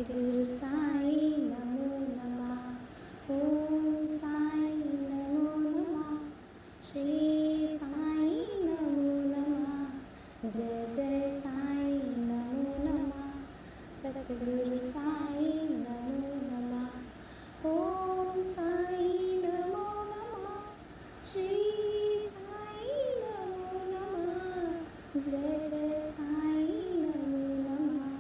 सद्गुरु साई नमो नमः। ओम साई नमो नमः। श्री साई नमो नमः। जय जय साई नमो नमः। सद्गुरु साई नमो नमः। ओम साई नमो नमः। श्री साई नमो नमः। जय जय साई नमो नमः।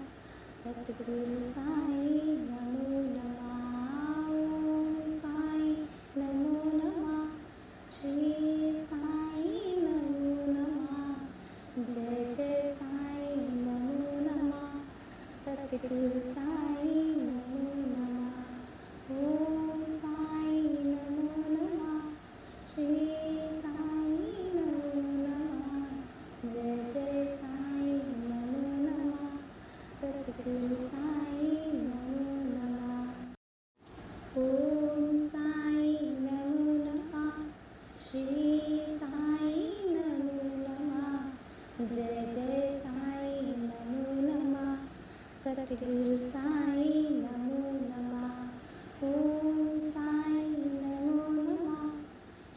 सद्गुरु साई नमो नमः। ओम साई नमो नमः। श्री साई नमो नमः। जय जय साई नमो नमः। सद्गुरु साई नमो नमः। ओम साई नमो नमः। श्री साई नमो नमः। जय जय साई नमो नमः। सद्गुरु साई नमो नमः। ओम साई नमो नमः। श्री साई नमो नमः। जय जय साई नमो नमः। सद्गुरु साई नमो नमः। ओम साई नमो नमः।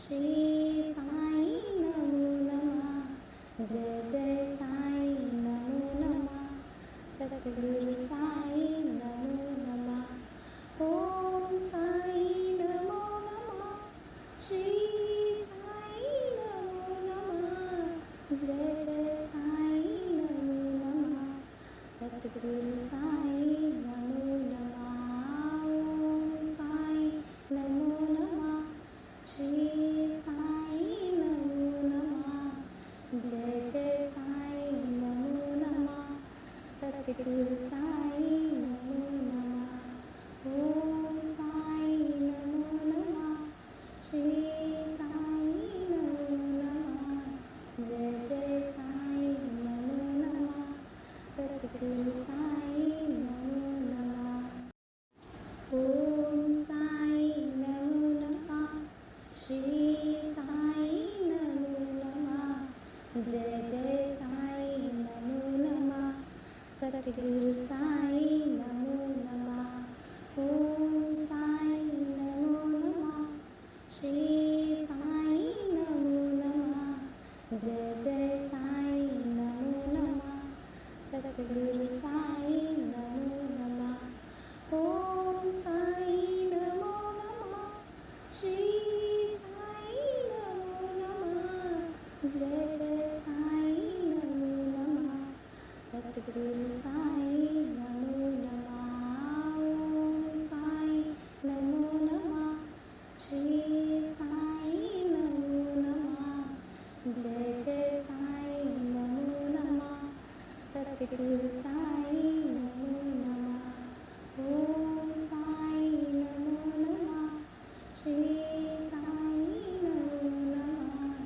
श्री साई नमो नमः। जय जय साई नमो नमः। सद्गुरु साई नमो नमः। ओम साई नमो नमः। श्री साई नमो नमः। जय जय साई नमो नमः। सद्गुरु साई नमो नमः। ओम साई नमो नमः। श्री साई नमो नमः। जय जय साई नमो नमः। सद्गुरु साई नमो नमः। ओम साई नमो नमः। श्री साई नमो नमः। जय जय साई नमो नमः। सद्गुरु साई नमो नमः। ओम साई नमो नमः। श्री साई नमो नमः। जय जय साई नमो नमः। सद्गुरु साई नमो नमः। ओम साई नमो नमः। श्री साई नमो नमः। जय जय साई नमो नमः। सद्गुरु साई नमो नमः। ओम साई नमो नमः। श्री साई नमो नमः। जय जय साई नमो नमः। सद्गुरु साई नमो नमः। ओम साई नमो नमः। श्री साई नमो नमः। जय जय साई नमो नमः। सद्गुरु साई नमो नमः। ओम साई नमो नमः। श्री साई नमो नमः।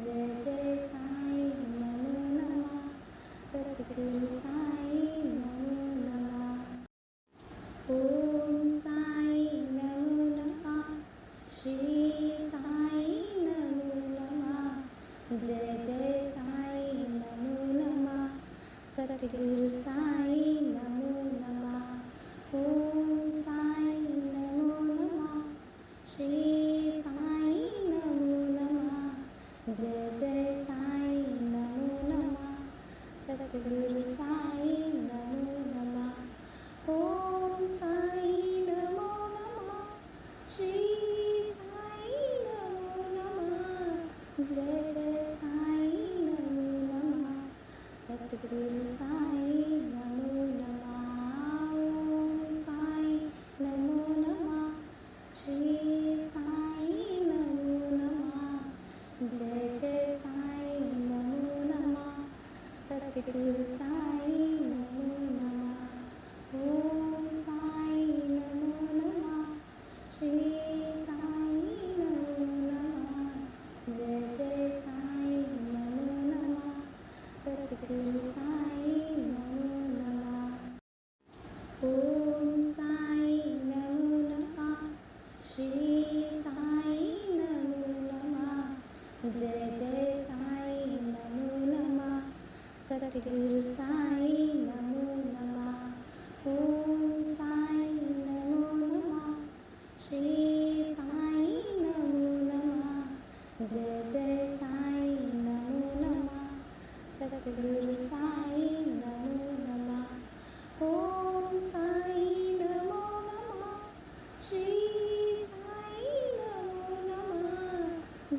जय जय साई नमो नमः। सद्गुरु साई नमो नमः। ओम साई नमो नमः। श्री साई नमो नमः। जय जय साई नमो नमः। सद्गुरु साई नमो नमः। ओम साई नमो नमः। श्री साई नमो नमः। जय जय साई नमो नमः। सद्गुरु साई नमो नमः। ओम साई नमो नमः। श्री साई नमो नमः। जय जय साई नमो नमः। सद्गुरु साई नमो नमः। ओम साई नमो नमः। श्री साई नमो नमः। जय जय साई नमो नमः। सद्गुरु साई नमो नमः। ओम साई नमो नमः। श्री साई नमो नमः। जय जय साई नमो नमः। सद्गुरु साई नमो नमः। ओम साई नमो नमः। श्री साई नमो नमः। जय जय साई नमो नमः। सद्गुरु साई नमो नमः। ओम साई जय जय साई नमो नमः सद्गुरु साई नमो नमः ओम साई नमो नमः श्री साई नमो नमः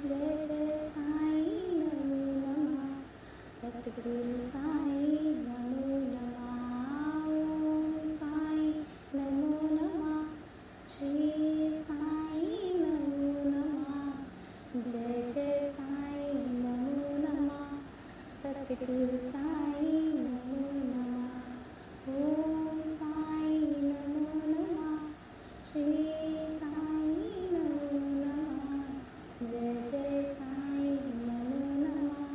जय जय साई नमो नमः सद्गुरु साई नमो नमः ओम साई नमो नमः श्री साई नमो नमः जय जय साई नमो नमः सद्गुरु साई नमो नमः ओम साई नमो नमः श्री साई नमो नमः जय जय साई नमो नमः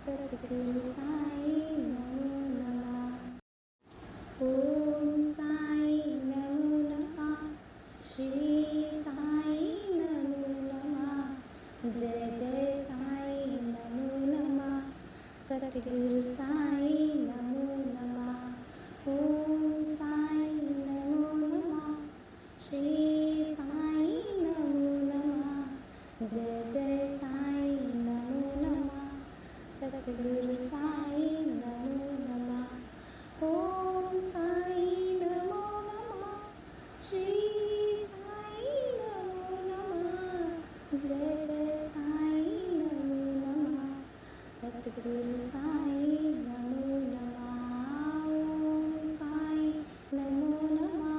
सद्गुरु साई नमो नमः ओम साई नमो नमः श्री साई नमो नमः जय जय साई नमो नमः सद्गुरु साई नमो नमः ओम साई नमो नमः श्री साई नमो नमः जय जय साई नमो नमः सद्गुरु साई नमो नमः ओम साई नमो नमः श्री साई नमो नमः जय जय साई नमो नमः सद्गुरु साई नमो नमः ओम साई नमो नमः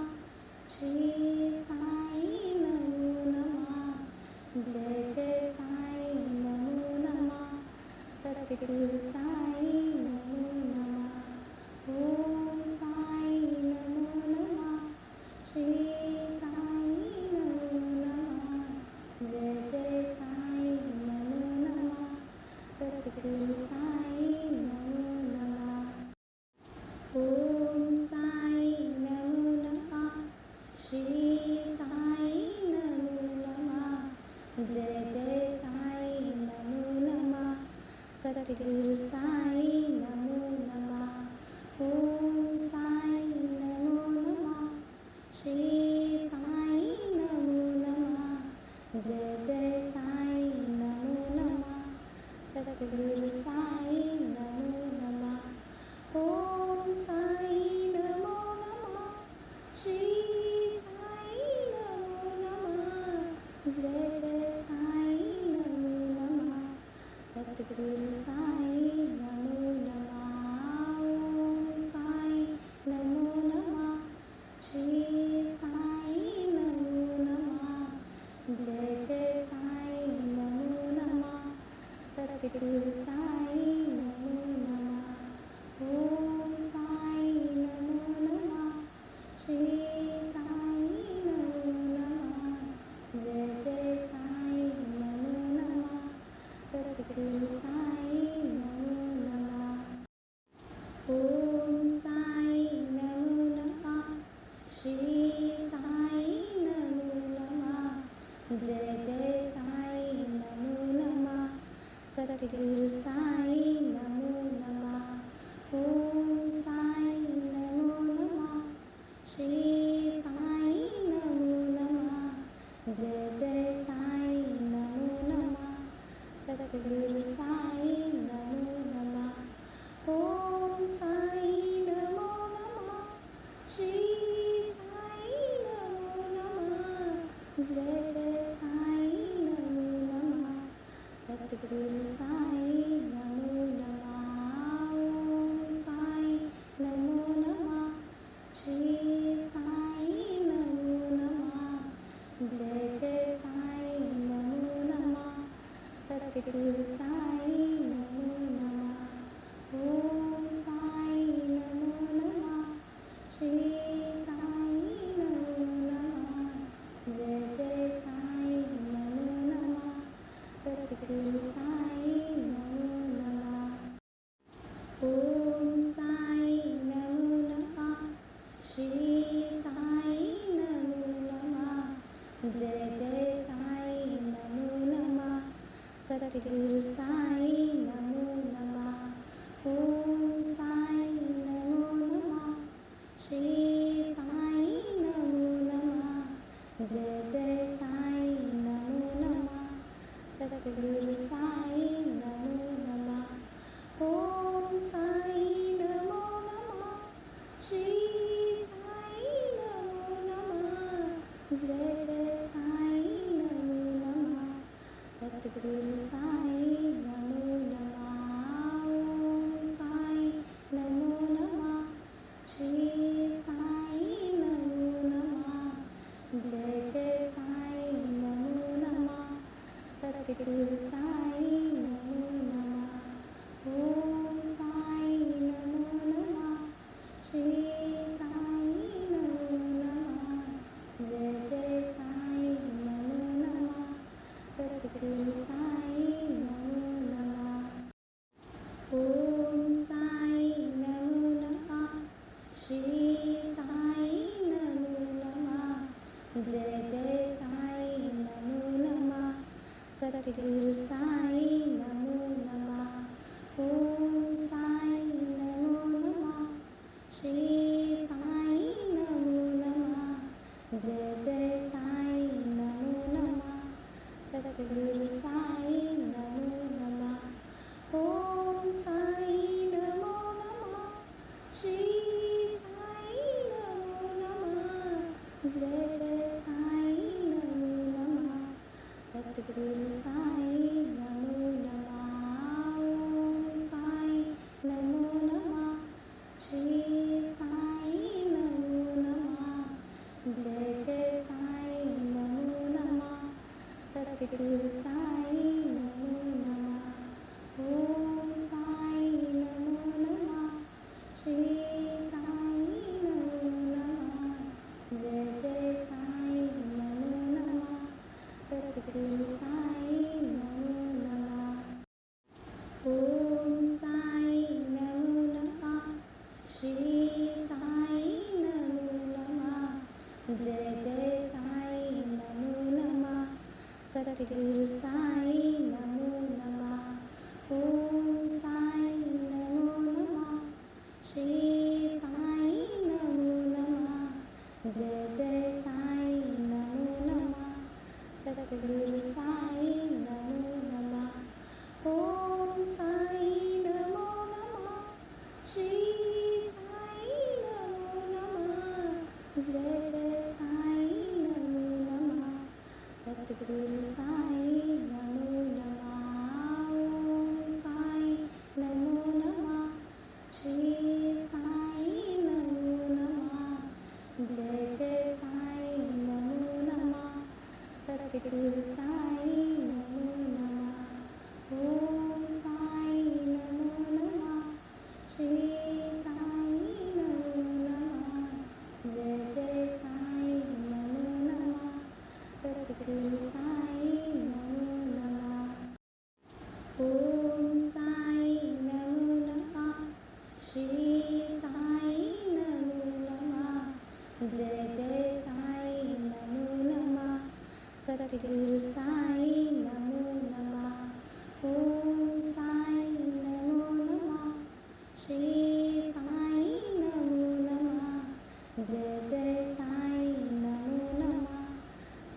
श्री साई नमो नमः जय जय साई नमो नमः सद्गुरु साई नमो नमः ओम साई नमो नमः श्री साई नमो नमः जय जय साई नमो नमः सद्गुरु साई नमो नमः ओम साई नमो नमः श्री साई नमो नमः जय जय साई नमो नमः सद्गुरु साई नमो नमः ओम साई नमो नमः श्री साई नमो नमः जय जय साई नमो नमः सद्गुरु साई नमो नमः ओम साई नमो नमः श्री साई नमो नमः जय जय साई नमो नमः सद्गुरु साई नमो नमः ओम साई नमो नमः श्री साई नमो नमः जय जय साई नमो नमः सद्गुरु साई नमो नमः ओम साई नमो नमः श्री साई नमो नमः जय जय साई नमो नमः सद्गुरु साई नमो नमः ओम साई नमो नमः श्री साई नमो नमः जय जय साई नमो नमः सद्गुरु साई नमो नमः ओम साई नमो नमः श्री साई नमो नमः जय जय साई नमो नमः सद्गुरु साई नमो नमः ओम साई नमो नमः श्री साई नमो नमः जय जय साई नमो नमः सद्गुरु साई नमो नमः ओम साई नमो नमः श्री साई नमो नमः जय जय साई नमो नमः सद्गुरु साई नमो नमः ओम साई नमो नमः श्री साई नमो नमः जय जय साई नमो नमः सद्गुरु साई नमो नमः ओम साई नमो नमः श्री साई नमो नमः जय जय साई नमो नमः सद्गुरु साई नमो नमः ओम साई नमो नमः श्री साई नमो नमः जय जय साई नमो नमः सद्गुरु सद्गुरु साई नमो नमः। ओम साई नमो नमः। श्री साई नमो नमः। जय जय साई नमो नमः। सद्गुरु साई नमो नमः। ओम साई नमो नमः। श्री साई नमो नमः। जय जय साई नमो नमः। सद्गुरु साई नमो नमः। ओम साई नमो नमः। श्री साई नमो नमः। जय जय साई नमो नमः। सद्गुरु साई नमो नमः। ओम साई नमो नमः। श्री साई नमो नमः। जय जय साई नमो नमः। सद्गुरु साई नमो नमः। ओम साई नमो नमः। श्री साई नमो नमः। जय जय साई नमो नमः। सद्गुरु साई नमो नमः। ओम साई नमो नमः। श्री साई नमो नमः। जय जय साई नमो नमः। सद्गुरु साई नमो नमः। ओम साई नमो नमः। श्री साई नमो नमः। जय जय साई नमो नमः। सद्गुरु साई नमो नमः। ओम साई नमो नमः। श्री साई नमो नमः। जय जय साई नमो नमः। सद्गुरु साई नमो नमः। ओम साई नमो नमः। श्री साई नमो नमः। जय जय साई नमो नमः। सद्गुरु साई नमो नमः। ओम साई नमो नमः। श्री साई नमो नमः। जय जय साई नमो नमः। सद्गुरु साई नमो नमः। ओम साई नमो नमः। श्री साई नमो नमः। जय जय साई नमो नमः। सद्गुरु साई नमो नमः। ओम साई नमो नमः। श्री साई नमो नमः। जय जय साई नमो नमः। सद्गुरु साई नमो नमः। ओम साई नमो नमः। श्री साई नमो नमः। जय जय साई नमो नमः। सद्गुरु साई नमो नमः। ओम साई नमो नमः। श्री साई नमो नमः। जय जय साई नमो नमः। सद्गुरु साई नमो नमः। ओम साई नमो नमः। श्री साई नमो नमः। जय जय साई नमो नमः।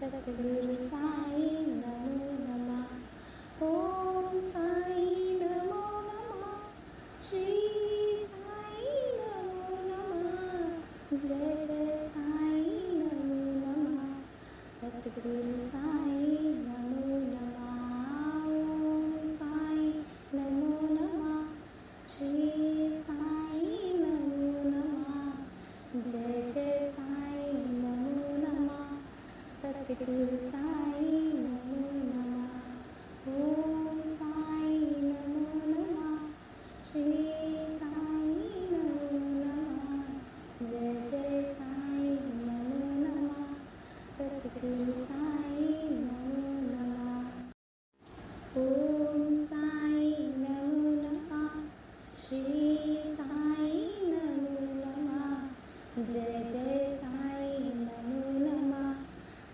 सद्गुरु साई नमो नमः। ओम साई नमो नमः। श्री साई नमो नमः। जय जय साई नमो नमः। सद्गुरु साई नमो नमः। ओम साई नमो नमः। श्री साई नमो नमः। जय जय साई नमो नमः। सद्गुरु साई नमो नमः। ओम साई नमो नमः। श्री साई नमो नमः। जय जय साई नमो नमः। सद्गुरु साई नमो नमः। ओम साई नमो नमः। श्री साई नमो नमः। जय जय साई नमो नमः।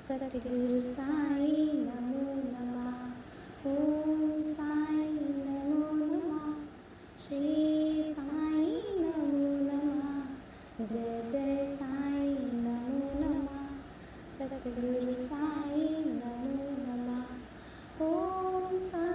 सद्गुरु साई नमो नमः। ओम साई नमो नमः। श्री साई नमो नमः। जय जय साई नमो नमः। सद्गुरु साई नमो नमः। ओम साई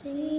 श्री